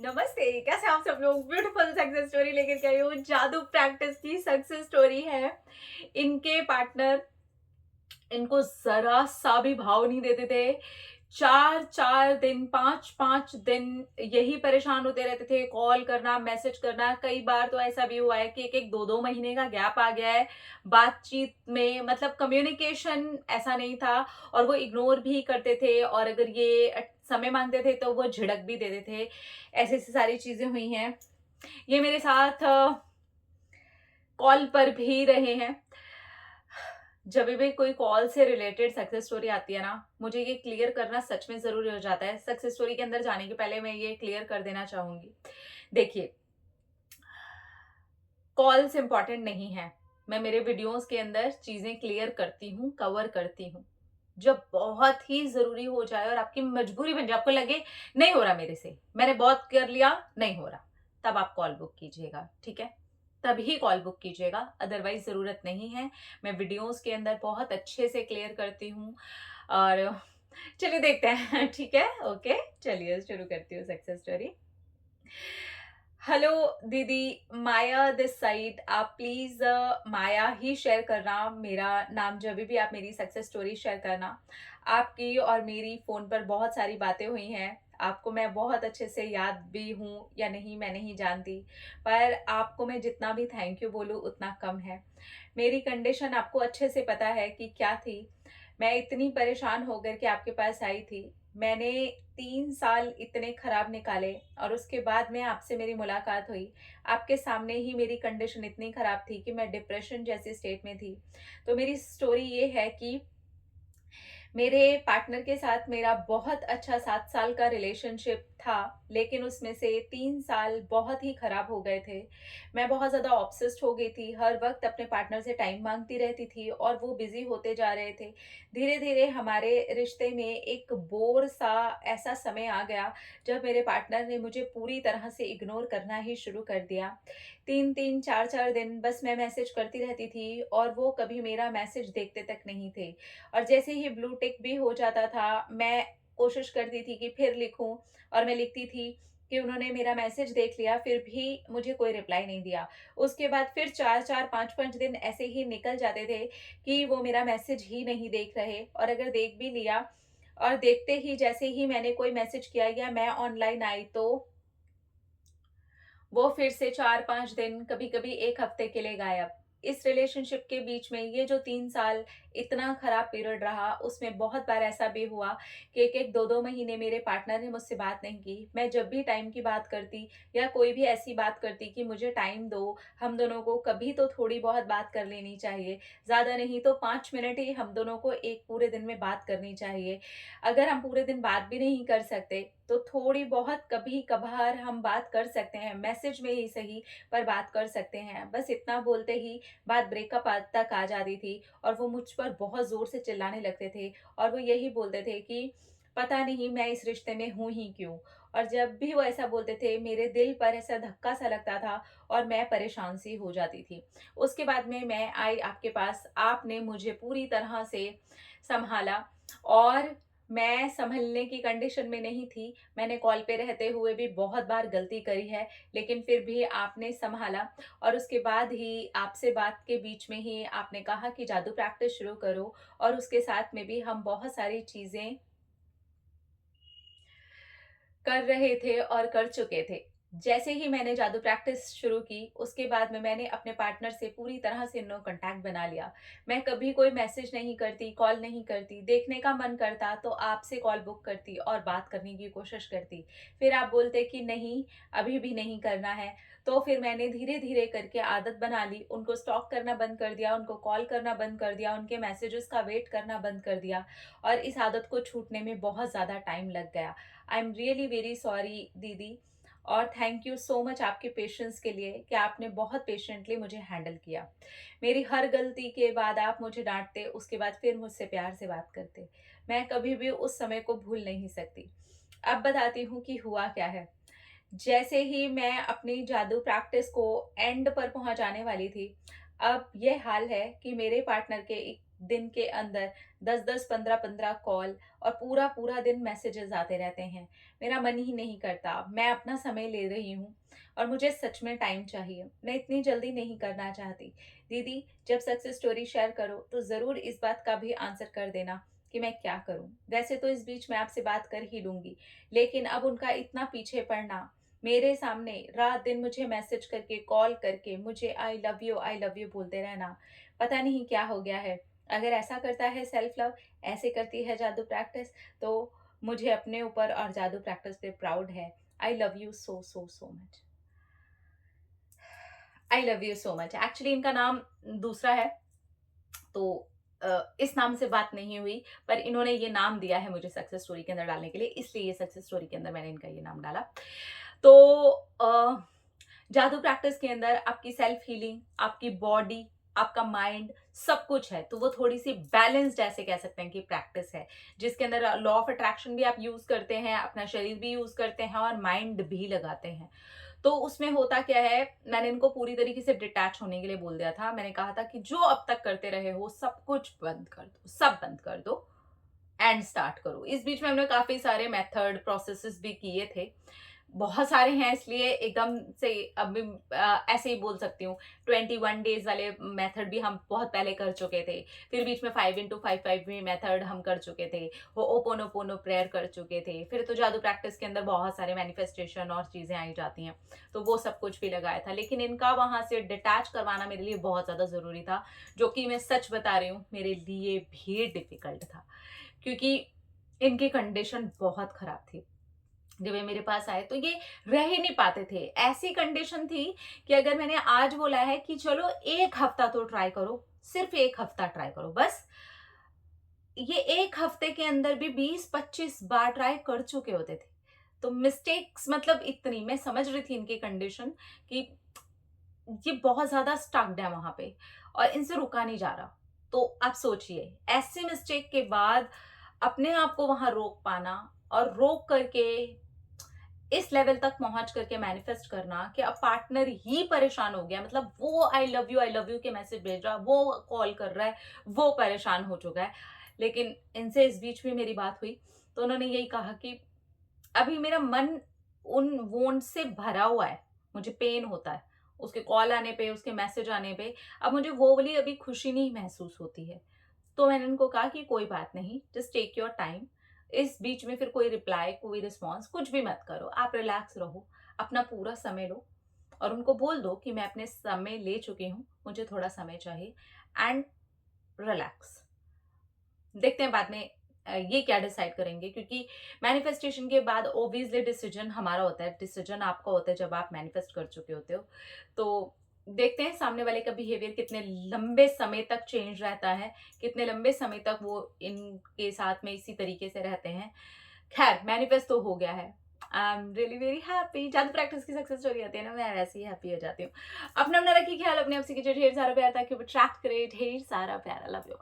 नमस्ते, कैसे आप सब लोग। ब्यूटीफुल सक्सेस स्टोरी लेकर के आई हूँ। जादू प्रैक्टिस की सक्सेस स्टोरी है। इनके पार्टनर इनको जरा सा भी भाव नहीं देते थे। 4-4 दिन, 5-5 दिन यही परेशान होते रहते थे। कॉल करना, मैसेज करना, कई बार तो ऐसा भी हुआ है कि 1-1, 2-2 महीने का गैप आ गया है बातचीत में। मतलब कम्युनिकेशन ऐसा नहीं था और वो इग्नोर भी करते थे, और अगर ये समय मांगते थे तो वो झिड़क भी देते थे। ऐसी ऐसी सारी चीजें हुई हैं। ये मेरे साथ कॉल पर भी रहे हैं। जब भी कोई कॉल से रिलेटेड सक्सेस स्टोरी आती है ना, मुझे ये क्लियर करना सच में ज़रूरी हो जाता है। सक्सेस स्टोरी के अंदर जाने के पहले मैं ये क्लियर कर देना चाहूँगी। देखिए, कॉल्स इम्पोर्टेंट नहीं है। मैं मेरे वीडियोज़ के अंदर चीज़ें क्लियर करती हूँ, कवर करती हूँ। जब बहुत ही ज़रूरी हो जाए और आपकी मजबूरी बन जाए, आपको लगे नहीं हो रहा मेरे से, मैंने बहुत कर लिया, नहीं हो रहा, तब आप कॉल बुक कीजिएगा, ठीक है? तभी कॉल बुक कीजिएगा, अदरवाइज़ ज़रूरत नहीं है। मैं वीडियोज़ के अंदर बहुत अच्छे से क्लियर करती हूँ। और चलिए देखते हैं। ठीक है? ओके, चलिए शुरू करती हूँ सक्सेस स्टोरी। हेलो दीदी, माया दिस साइड। आप प्लीज माया ही शेयर करना मेरा नाम। जब भी आप मेरी सक्सेस स्टोरी शेयर करना। आपकी और मेरी फोन पर बहुत सारी बातें हुई हैं। आपको मैं बहुत अच्छे से याद भी हूँ या नहीं मैं नहीं जानती, पर आपको मैं जितना भी थैंक यू बोलूँ उतना कम है। मेरी कंडीशन आपको अच्छे से पता है कि क्या थी। मैं इतनी परेशान होकर के आपके पास आई थी। मैंने 3 साल इतने खराब निकाले और उसके बाद में आपसे मेरी मुलाकात हुई। आपके सामने ही मेरी कंडीशन इतनी खराब थी कि मैं डिप्रेशन जैसी स्टेट में थी। तो मेरी स्टोरी ये है कि मेरे पार्टनर के साथ मेरा बहुत अच्छा 7 साल का रिलेशनशिप था, लेकिन उसमें से 3 साल बहुत ही खराब हो गए थे। मैं बहुत ज़्यादा ऑब्सेस्ड हो गई थी, हर वक्त अपने पार्टनर से टाइम मांगती रहती थी और वो बिजी होते जा रहे थे। धीरे धीरे हमारे रिश्ते में एक बोर सा ऐसा समय आ गया जब मेरे पार्टनर ने मुझे पूरी तरह से इग्नोर करना ही शुरू कर दिया। 3-3, 4-4 दिन बस मैं मैसेज करती रहती थी और वो कभी मेरा मैसेज देखते तक नहीं थे। और जैसे ही ब्लू टिक भी हो जाता था, मैं कोशिश करती थी कि फिर लिखूं, और मैं लिखती थी कि उन्होंने मेरा मैसेज देख लिया, फिर भी मुझे कोई रिप्लाई नहीं दिया। उसके बाद फिर 4-4, 5-5 दिन ऐसे ही निकल जाते थे कि वो मेरा मैसेज ही नहीं देख रहे, और अगर देख भी लिया और देखते ही जैसे ही मैंने कोई मैसेज किया या मैं ऑनलाइन आई, तो वो फिर से 4-5 दिन, कभी-कभी 1 हफ्ते के लिए गायब। इस रिलेशनशिप के बीच में ये जो 3 साल इतना खराब पीरियड रहा, उसमें बहुत बार ऐसा भी हुआ कि 1-1, 2-2 महीने मेरे पार्टनर ने मुझसे बात नहीं की। मैं जब भी टाइम की बात करती या कोई भी ऐसी बात करती कि मुझे टाइम दो, हम दोनों को कभी तो थोड़ी बहुत बात कर लेनी चाहिए। ज़्यादा नहीं तो 5 मिनट ही हम दोनों को एक पूरे दिन में बात करनी चाहिए। अगर हम पूरे दिन बात भी नहीं कर सकते, तो थोड़ी बहुत कभी-कभार हम बात कर सकते हैं, मैसेज में ही सही, पर बात कर सकते हैं। बस इतना बोलते ही बात ब्रेकअप तक आ जाती थी और वो मुझ पर बहुत ज़ोर से चिल्लाने लगते थे और वो यही बोलते थे कि पता नहीं मैं इस रिश्ते में हूँ ही क्यों? और जब भी वो ऐसा बोलते थे, मेरे दिल पर ऐसा धक्का सा लगता था और मैं परेशान सी हो जाती थी। उसके बाद में मैं आई आपके पास, आपने मुझे पूरी तरह से सँभाला, और मैं सँभलने की कंडीशन में नहीं थी। मैंने कॉल पे रहते हुए भी बहुत बार गलती करी है, लेकिन फिर भी आपने सँभाला। और उसके बाद ही आपसे बात के बीच में ही आपने कहा कि जादू प्रैक्टिस शुरू करो, और उसके साथ में भी हम बहुत सारी चीज़ें कर रहे थे और कर चुके थे। जैसे ही मैंने जादू प्रैक्टिस शुरू की, उसके बाद में मैंने अपने पार्टनर से पूरी तरह से नो कॉन्टैक्ट बना लिया। मैं कभी कोई मैसेज नहीं करती, कॉल नहीं करती। देखने का मन करता तो आपसे कॉल बुक करती और बात करने की कोशिश करती। फिर आप बोलते कि नहीं, अभी भी नहीं करना है। तो फिर मैंने धीरे-धीरे करके आदत बना ली, उनको स्टॉक करना बंद कर दिया, उनको कॉल करना बंद कर दिया, उनके मैसेजेस का वेट करना बंद कर दिया, और इस आदत को छूटने में बहुत ज़्यादा टाइम लग गया। I am really very sorry दीदी, और थैंक यू सो मच आपके पेशेंस के लिए कि आपने बहुत पेशेंटली मुझे हैंडल किया। मेरी हर गलती के बाद आप मुझे डाँटते, उसके बाद फिर मुझसे प्यार से बात करते। मैं कभी भी उस समय को भूल नहीं सकती। अब बताती हूँ कि हुआ क्या है। जैसे ही मैं अपनी जादू प्रैक्टिस को एंड पर पहुँचाने वाली थी, अब ये हाल है कि मेरे पार्टनर के दिन के अंदर 10-10, 15-15 कॉल और पूरा पूरा दिन मैसेजेस आते रहते हैं। मेरा मन ही नहीं करता। मैं अपना समय ले रही हूँ और मुझे सच में टाइम चाहिए। मैं इतनी जल्दी नहीं करना चाहती। दीदी, जब सक्सेस स्टोरी शेयर करो तो ज़रूर इस बात का भी आंसर कर देना कि मैं क्या करूँ। वैसे तो इस बीच मैं आपसे बात कर ही लूँगी, लेकिन अब उनका इतना पीछे पड़ना, मेरे सामने रात दिन मुझे मैसेज करके, कॉल करके मुझे आई लव यू बोलते रहना, पता नहीं क्या हो गया है। अगर ऐसा करता है सेल्फ लव, ऐसे करती है जादू प्रैक्टिस, तो मुझे अपने ऊपर और जादू प्रैक्टिस पे प्राउड है। I love you so so so much. I love you so much. Actually इनका नाम दूसरा है, तो इस नाम से बात नहीं हुई, पर इन्होंने ये नाम दिया है मुझे सक्सेस स्टोरी के अंदर डालने के लिए, इसलिए ये सक्सेस स्टोरी के अंदर मैंने इनका ये नाम डाला। तो जादू प्रैक्टिस के अंदर आपकी सेल्फ हीलिंग, आपकी बॉडी, आपका माइंड, सब कुछ है। तो वो थोड़ी सी बैलेंस्ड ऐसे कह सकते हैं कि प्रैक्टिस है, जिसके अंदर लॉ ऑफ अट्रैक्शन भी आप यूज करते हैं, अपना शरीर भी यूज करते हैं और माइंड भी लगाते हैं। तो उसमें होता क्या है, मैंने इनको पूरी तरीके से डिटैच होने के लिए बोल दिया था। मैंने कहा था कि जो अब तक करते रहे हो सब कुछ बंद कर दो, सब बंद कर दो एंड स्टार्ट करो। इस बीच में हमने काफी सारे मेथड प्रोसेसेस भी किए थे, बहुत सारे हैं, इसलिए एकदम से अभी ऐसे ही बोल सकती हूँ। 21 डेज वाले मेथड भी हम बहुत पहले कर चुके थे, फिर बीच में 5x5 भी मेथड हम कर चुके थे, वो ओपोनोपोनो प्रेयर कर चुके थे, फिर तो जादू प्रैक्टिस के अंदर बहुत सारे मैनिफेस्टेशन और चीजें आई जाती हैं, तो वो सब कुछ भी लगाया था। लेकिन इनका वहां से डिटैच करवाना मेरे लिए बहुत ज्यादा जरूरी था, जो कि मैं सच बता रही हूँ मेरे लिए भी डिफिकल्ट था, क्योंकि इनकी कंडीशन बहुत खराब थी। जब ये मेरे पास आए तो ये रह ही नहीं पाते थे। ऐसी कंडीशन थी कि अगर मैंने आज बोला है कि चलो 1 हफ्ता तो ट्राई करो, सिर्फ 1 हफ्ता ट्राई करो बस, ये 1 हफ्ते के अंदर भी 20-25 बार ट्राई कर चुके होते थे। तो मिस्टेक्स मतलब इतनी, मैं समझ रही थी इनकी कंडीशन कि ये बहुत ज्यादा स्टक्ड है वहां पे और इनसे रुका नहीं जा रहा। तो आप सोचिए, ऐसे मिस्टेक के बाद अपने आप को वहां रोक पाना और रोक करके इस लेवल तक पहुंच करके मैनिफेस्ट करना कि अब पार्टनर ही परेशान हो गया, मतलब वो आई लव यू के मैसेज भेज रहा है, वो कॉल कर रहा है, वो परेशान हो चुका है। लेकिन इनसे इस बीच में मेरी बात हुई तो उन्होंने यही कहा कि अभी मेरा मन उन वोंड से भरा हुआ है, मुझे पेन होता है उसके कॉल आने पे, उसके मैसेज आने पे, अब मुझे वो वाली अभी खुशी नहीं महसूस होती है। तो मैंने उनको कहा कि कोई बात नहीं, जस्ट टेक योर टाइम। इस बीच में फिर कोई रिप्लाई, कोई रिस्पॉन्स कुछ भी मत करो, आप रिलैक्स रहो, अपना पूरा समय लो और उनको बोल दो कि मैं अपने समय ले चुकी हूँ, मुझे थोड़ा समय चाहिए एंड रिलैक्स। देखते हैं बाद में ये क्या डिसाइड करेंगे, क्योंकि मैनिफेस्टेशन के बाद ऑब्वियसली डिसीजन हमारा होता है, डिसीजन आपका होता है जब आप मैनिफेस्ट कर चुके होते हो। तो देखते हैं सामने वाले का बिहेवियर कितने लंबे समय तक चेंज रहता है, कितने लंबे समय तक वो इनके साथ में इसी तरीके से रहते हैं। खैर, मैनिफेस्ट तो हो गया है। I am really very happy. जादू प्रैक्टिस की सक्सेस स्टोरी आती है ना, मैं वैसे ही हैप्पी हो जाती हूँ। अपना अपना रखिए ख्याल, अपने आप से कीजिए ढेर सारा प्यार ताकि वो अट्रैक्ट करे ढेर सारा प्यार। Love you.